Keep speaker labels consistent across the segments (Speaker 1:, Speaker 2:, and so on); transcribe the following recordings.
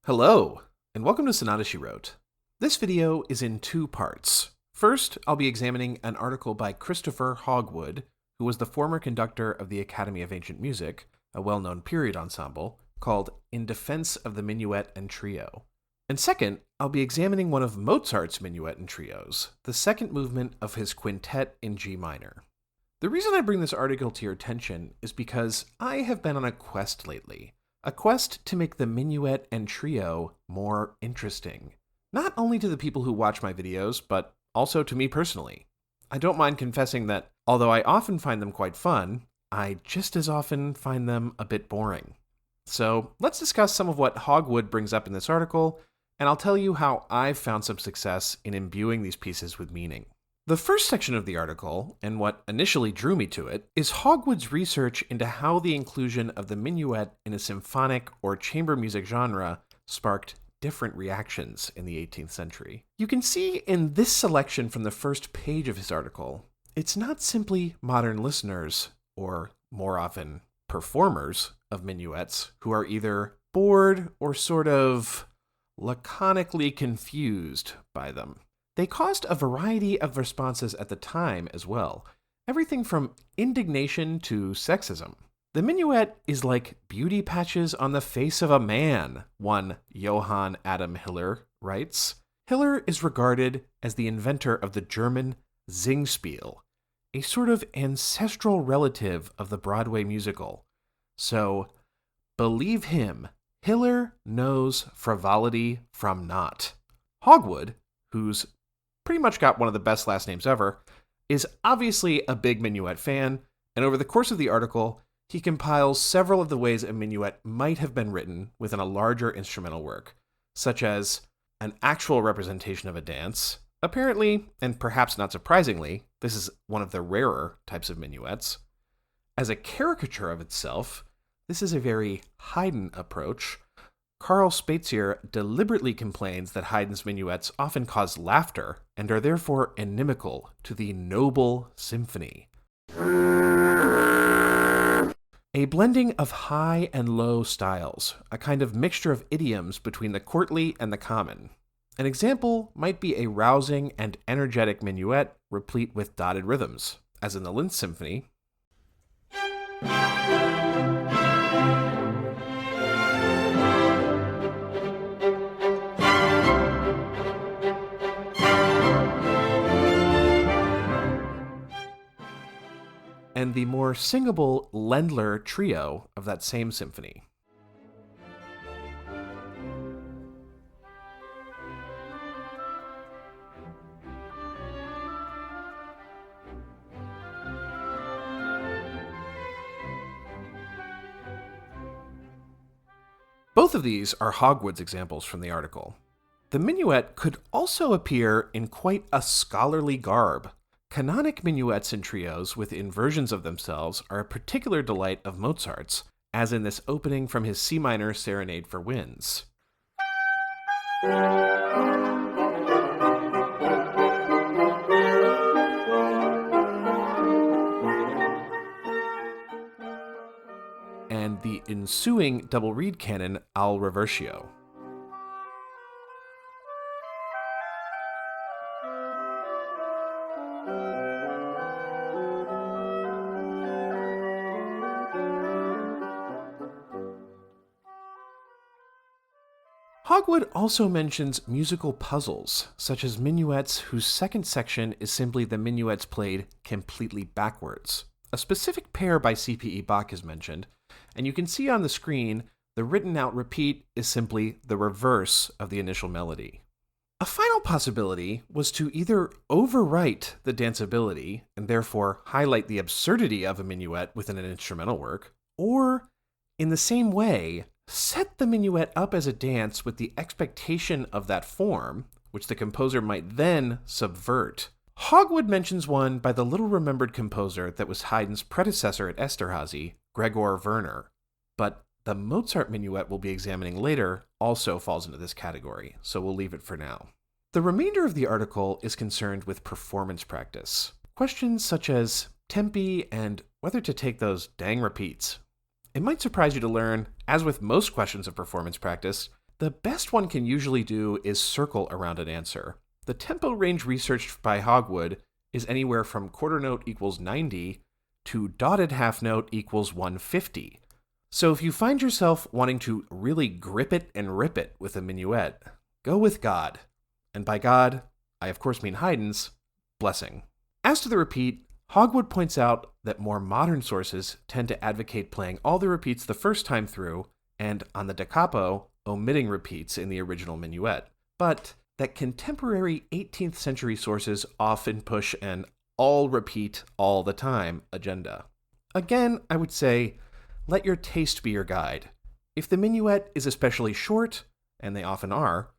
Speaker 1: Hello, and welcome to Sonata She Wrote. This video is in two parts. First, I'll be examining an article by Christopher Hogwood, who was the former conductor of the Academy of Ancient Music, a well-known period ensemble, called In Defense of the Minuet and Trio. And second, I'll be examining one of Mozart's Minuet and Trios, the second movement of his quintet in G minor. The reason I bring this article to your attention is because I have been on a quest lately. A quest to make the Minuet and Trio more interesting. Not only to the people who watch my videos, but also to me personally. I don't mind confessing that, although I often find them quite fun, I just as often find them a bit boring. So let's discuss some of what Hogwood brings up in this article, and I'll tell you how I've found some success in imbuing these pieces with meaning. The first section of the article, and what initially drew me to it, is Hogwood's research into how the inclusion of the minuet in a symphonic or chamber music genre sparked different reactions in the 18th century. You can see in this selection from the first page of his article, it's not simply modern listeners, or more often performers of minuets, who are either bored or sort of laconically confused by them. They caused a variety of responses at the time as well, everything from indignation to sexism. The minuet is like beauty patches on the face of a man, one Johann Adam Hiller writes. Hiller is regarded as the inventor of the German Singspiel, a sort of ancestral relative of the Broadway musical. So, believe him, Hiller knows frivolity from naught. Hogwood, who's pretty much got one of the best last names ever, is obviously a big minuet fan, and over the course of the article, he compiles several of the ways a minuet might have been written within a larger instrumental work, such as an actual representation of a dance. Apparently, and perhaps not surprisingly, this is one of the rarer types of minuets. As a caricature of itself, this is a very Haydn approach. Karl Spazier deliberately complains that Haydn's minuets often cause laughter and are therefore inimical to the noble symphony. A blending of high and low styles, a kind of mixture of idioms between the courtly and the common. An example might be a rousing and energetic minuet replete with dotted rhythms, as in the Linz Symphony. And the more singable Ländler Trio of that same symphony. Both of these are Hogwood's examples from the article. The minuet could also appear in quite a scholarly garb. Canonic minuets and trios with inversions of themselves are a particular delight of Mozart's, as in this opening from his C minor Serenade for Winds. And the ensuing double reed canon Al Revertio. Hogwood also mentions musical puzzles, such as minuets whose second section is simply the minuets played completely backwards. A specific pair by C.P.E. Bach is mentioned, and you can see on the screen the written out repeat is simply the reverse of the initial melody. A final possibility was to either overwrite the danceability, and therefore highlight the absurdity of a minuet within an instrumental work, or, in the same way, set the minuet up as a dance with the expectation of that form, which the composer might then subvert. Hogwood mentions one by the little-remembered composer that was Haydn's predecessor at Esterhazy, Gregor Werner. But the Mozart minuet we'll be examining later also falls into this category, so we'll leave it for now. The remainder of the article is concerned with performance practice. Questions such as tempi and whether to take those dang repeats. It might surprise you to learn, as with most questions of performance practice, The best one can usually do is circle around an answer. The tempo range researched by Hogwood is anywhere from quarter note equals 90 to dotted half note equals 150. So if you find yourself wanting to really grip it and rip it with a minuet, go with God. And by God, I of course mean Haydn's blessing. As to the repeat, Hogwood points out that more modern sources tend to advocate playing all the repeats the first time through, and on the da capo, omitting repeats in the original minuet, but that contemporary 18th century sources often push an all repeat all the time agenda. Again, I would say, let your taste be your guide. If the minuet is especially short, and they often are,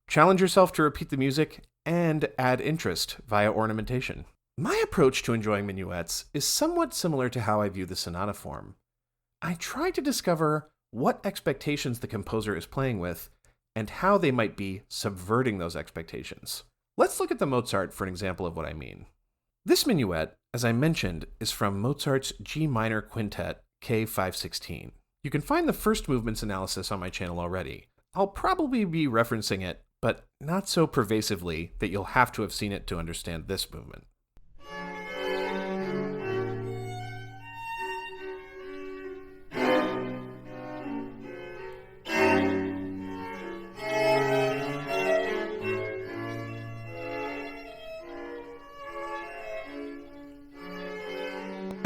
Speaker 1: challenge yourself to repeat the music and add interest via ornamentation. My approach to enjoying minuets is somewhat similar to how I view the sonata form. I try to discover what expectations the composer is playing with and how they might be subverting those expectations. Let's look at the Mozart for an example of what I mean. This minuet, as I mentioned, is from Mozart's G minor quintet, K516. You can find the first movement's analysis on my channel already. I'll probably be referencing it, but not so pervasively that you'll have to have seen it to understand this movement.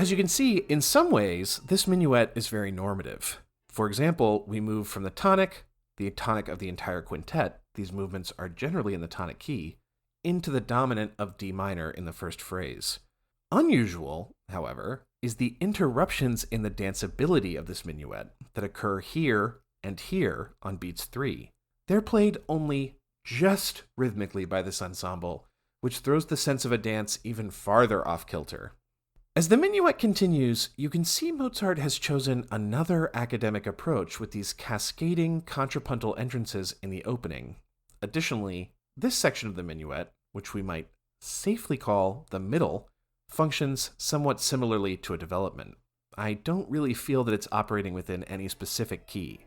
Speaker 1: As you can see, in some ways, this minuet is very normative. For example, we move from the tonic of the entire quintet, these movements are generally in the tonic key, into the dominant of D minor in the first phrase. Unusual, however, is the interruptions in the danceability of this minuet that occur here and here on beats 3. They're played only just rhythmically by this ensemble, which throws the sense of a dance even farther off kilter. As the minuet continues, you can see Mozart has chosen another academic approach with these cascading contrapuntal entrances in the opening. Additionally, this section of the minuet, which we might safely call the middle, functions somewhat similarly to a development. I don't really feel that it's operating within any specific key.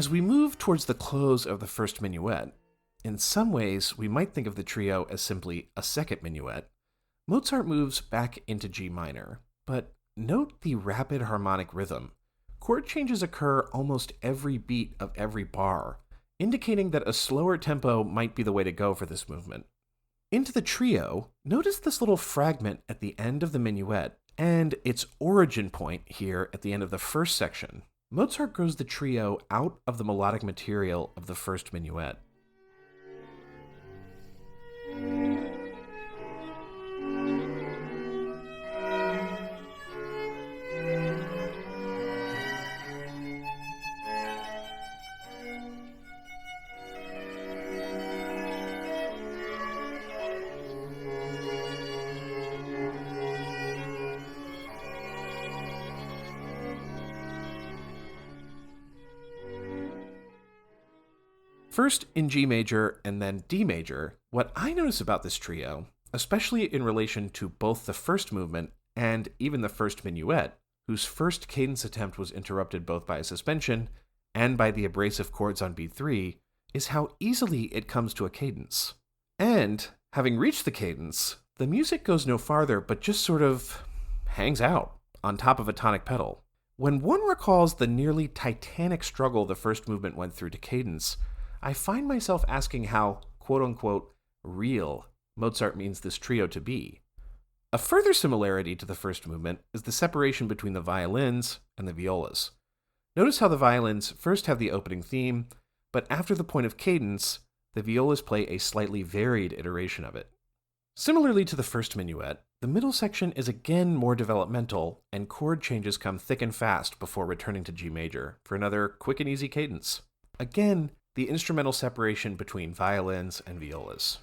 Speaker 1: As we move towards the close of the first minuet, in some ways we might think of the trio as simply a second minuet. Mozart moves back into G minor, but note the rapid harmonic rhythm. Chord changes occur almost every beat of every bar, indicating that a slower tempo might be the way to go for this movement. Into the trio, notice this little fragment at the end of the minuet and its origin point here at the end of the first section. Mozart grows the trio out of the melodic material of the first minuet. First in G major and then D major, what I notice about this trio, especially in relation to both the first movement and even the first minuet, whose first cadence attempt was interrupted both by a suspension and by the abrasive chords on beat 3, is how easily it comes to a cadence. And, having reached the cadence, the music goes no farther but just sort of hangs out on top of a tonic pedal. When one recalls the nearly titanic struggle the first movement went through to cadence, I find myself asking how, quote-unquote, real Mozart means this trio to be. A further similarity to the first movement is the separation between the violins and the violas. Notice how the violins first have the opening theme, but after the point of cadence, the violas play a slightly varied iteration of it. Similarly to the first minuet, the middle section is again more developmental, and chord changes come thick and fast before returning to G major for another quick and easy cadence. Again, the instrumental separation between violins and violas.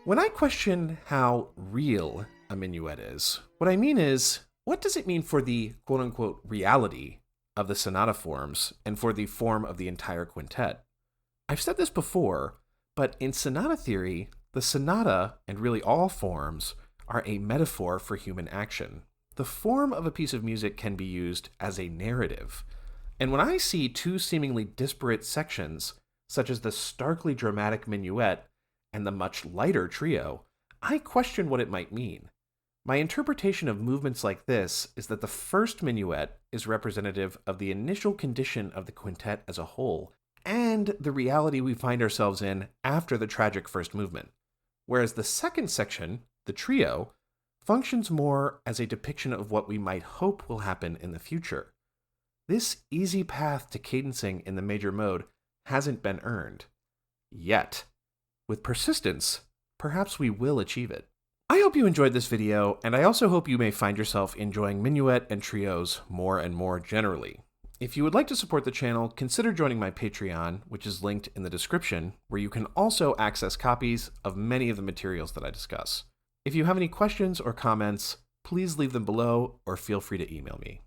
Speaker 1: When I question how real a minuet is, what I mean is, what does it mean for the quote-unquote reality of the sonata forms and for the form of the entire quintet? I've said this before, but in sonata theory, the sonata, and really all forms, are a metaphor for human action. The form of a piece of music can be used as a narrative. And when I see two seemingly disparate sections, such as the starkly dramatic minuet and the much lighter trio, I question what it might mean. My interpretation of movements like this is that the first minuet is representative of the initial condition of the quintet as a whole, and the reality we find ourselves in after the tragic first movement, whereas the second section, the trio, functions more as a depiction of what we might hope will happen in the future. This easy path to cadencing in the major mode hasn't been earned. Yet. With persistence, perhaps we will achieve it. I hope you enjoyed this video, and I also hope you may find yourself enjoying minuet and trios more and more generally. If you would like to support the channel, consider joining my Patreon, which is linked in the description, where you can also access copies of many of the materials that I discuss. If you have any questions or comments, please leave them below or feel free to email me.